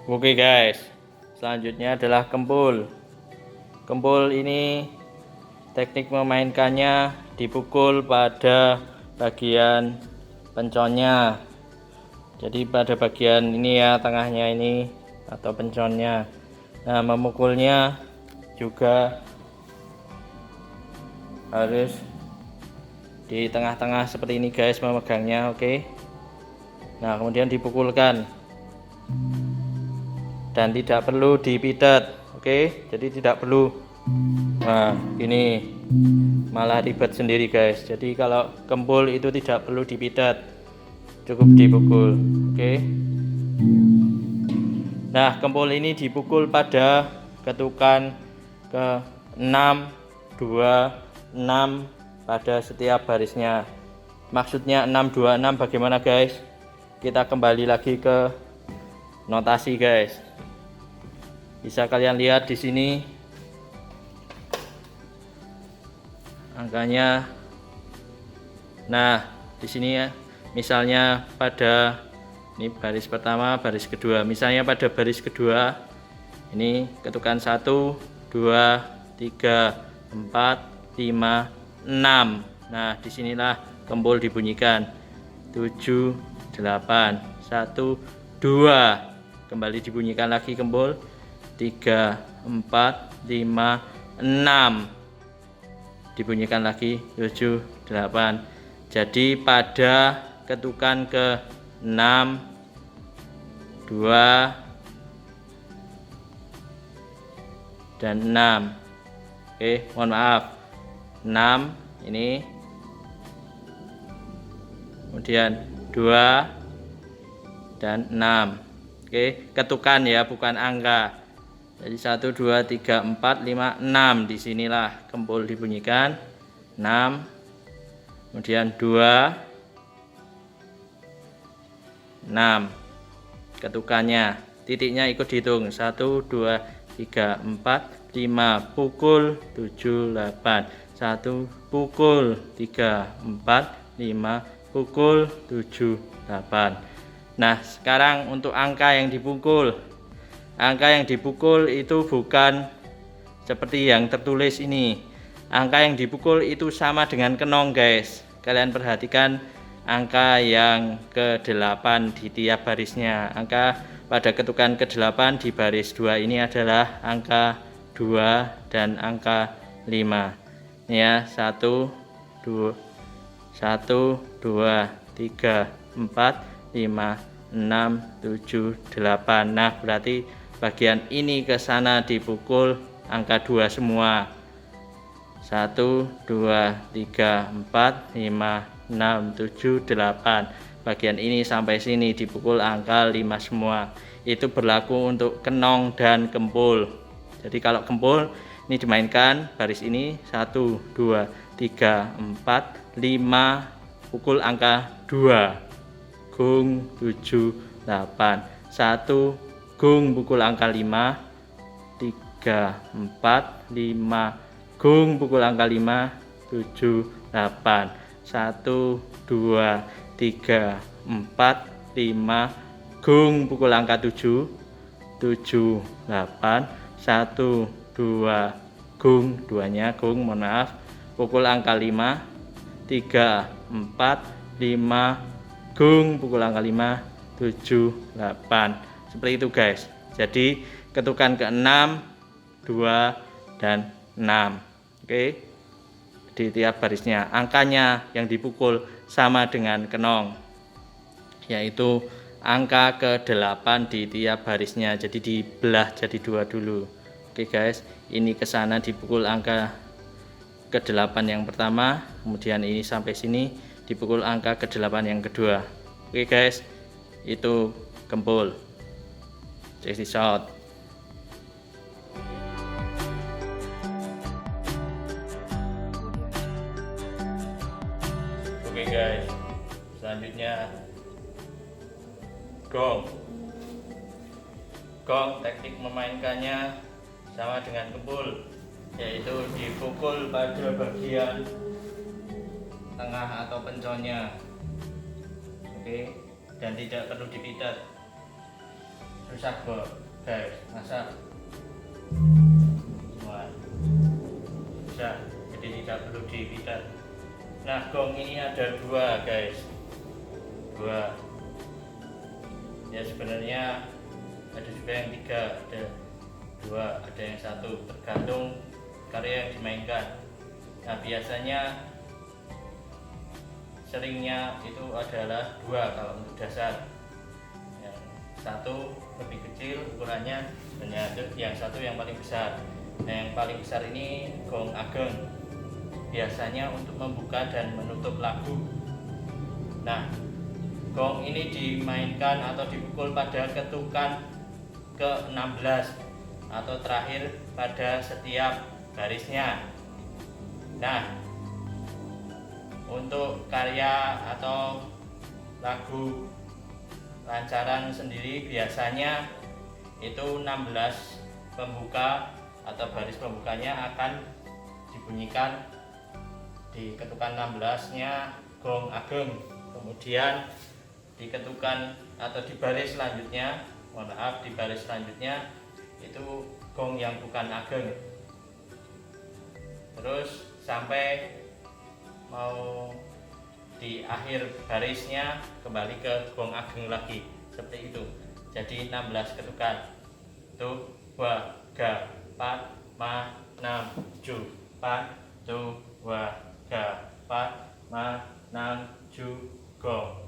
Oke guys, selanjutnya adalah kempul. Kempul ini teknik memainkannya dipukul pada bagian penconnya. Jadi pada bagian ini ya, tengahnya ini atau penconnya. Nah, memukulnya juga harus di tengah-tengah seperti ini guys, memegangnya. Oke. Nah, kemudian dipukulkan dan tidak perlu dipidat. Oke, jadi tidak perlu. Nah, ini malah ribet sendiri guys. Jadi kalau kempul itu tidak perlu dipidat, cukup dipukul. Oke. Nah, kempul ini dipukul pada ketukan ke 6, 2, 6 pada setiap barisnya. Maksudnya 6, 2, 6 bagaimana guys? Kita kembali lagi ke notasi guys. Bisa kalian lihat di sini angkanya. Nah, di sini ya, misalnya pada ini baris pertama, baris kedua. Misalnya pada baris kedua ini ketukan 1, 2, 3, 4, 5, 6. Nah, disinilah kempul dibunyikan. 7, 8, 1, 2. Kembali dibunyikan lagi kempul. 3, 4, 5, 6. Dibunyikan lagi 7, 8. Jadi pada ketukan ke 6, 2, dan 6. Oke, mohon maaf. 6 ini. Kemudian 2 dan 6. Oke, ketukan ya, bukan angka. Jadi 1, 2, 3, 4, 5, 6. Disinilah kempul dibunyikan. 6. Kemudian 2, 6. Ketukannya, titiknya ikut dihitung. 1, 2, 3, 4, 5. Pukul 7, 8. 1, pukul 3, 4, 5. Pukul 7, 8. Nah, sekarang untuk angka yang dipukul. Angka yang dipukul itu bukan seperti yang tertulis ini. Angka yang dipukul itu sama dengan kenong guys. Kalian perhatikan angka yang ke-8 di tiap barisnya. Angka pada ketukan ke-8 di baris 2 ini adalah angka 2 dan angka 5. Ini ya, 1, 2, 1, 2, 3, 4, 5, 6, 7, 8. Nah, berarti bagian ini ke sana dipukul angka 2 semua. 1, 2, 3, 4, 5, 6, 7, 8. Bagian ini sampai sini dipukul angka 5 semua. Itu berlaku untuk kenong dan kempul. Jadi kalau kempul ini dimainkan baris ini 1, 2, 3, 4, 5, pukul angka 2. Gung 7, 8. 1, gung pukul angka 5. 3, 4, 5. Gung pukul angka 5, 7, 8. 1, 2, 3, 4, 5. Gung pukul angka 7, 7, 8. 1, 2, gung, duanya gung, mohon maaf. Pukul angka 5. 3, 4, 5. Gung pukul angka 5, 7, 8. Seperti itu guys. Jadi ketukan ke-6, 2, dan 6. Oke. Di tiap barisnya angkanya yang dipukul sama dengan kenong, yaitu angka ke-8 di tiap barisnya. Jadi dibelah jadi 2 dulu. Oke guys, ini ke sana dipukul angka ke-8 yang pertama, kemudian ini sampai sini dipukul angka ke-8 yang kedua. Oke guys, itu kempul. Check this out. Oke guys, selanjutnya gong. Gong teknik memainkannya sama dengan kempul, yaitu dipukul pada bagian tengah atau penconnya. Oke, dan tidak perlu dipidat. susah kok guys, masa semua bisa, jadi tidak perlu dipitat. Nah, gong ini ada dua guys, dua ya, sebenarnya ada juga yang tiga, ada dua, ada yang satu, tergantung karya yang dimainkan. Nah, biasanya seringnya itu adalah dua kalau untuk dasar, yang satu lebih kecil ukurannya dan yang satu yang paling besar. Nah, yang paling besar ini gong ageng, biasanya untuk membuka dan menutup lagu. Nah, gong ini dimainkan atau dipukul pada ketukan ke-16 atau terakhir pada setiap barisnya. Nah, untuk karya atau lagu lancaran sendiri biasanya itu 16 pembuka atau baris pembukanya akan dibunyikan di ketukan 16-nya gong ageng. Kemudian di ketukan atau di baris selanjutnya, di baris selanjutnya itu gong yang bukan ageng. Terus sampai mau di akhir barisnya kembali ke gong ageng lagi, seperti itu. Jadi 16 ketukan. Tu, wa, ga, pa, ma, nam, ju, pa, tu, wa, ga, pa, ma, nam, ju, gong.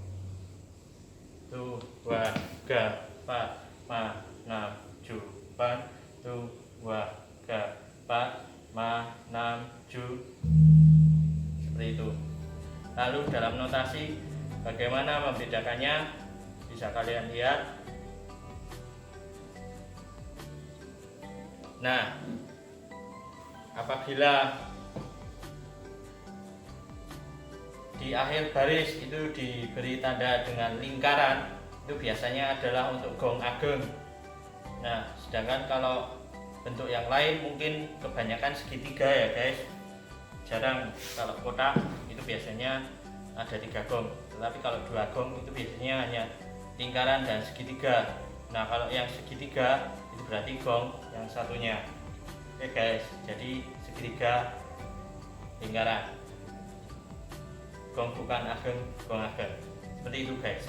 Tu, wa, ga, pa, ma, nam, ju, pa, tu, wa, ga, pa, ma, nam, ju, seperti itu. Lalu dalam notasi bagaimana membedakannya bisa kalian lihat. Nah, apabila di akhir baris itu diberi tanda dengan lingkaran, itu biasanya adalah untuk gong ageng. Nah, sedangkan kalau bentuk yang lain mungkin kebanyakan segitiga ya guys, jarang. Kalau kotak itu biasanya ada 3 gong, tetapi kalau 2 gong itu biasanya hanya lingkaran dan segitiga. Nah, kalau yang segitiga itu berarti gong yang satunya. Oke guys, jadi segitiga, lingkaran, gong bukan ageng, gong ageng, seperti itu guys.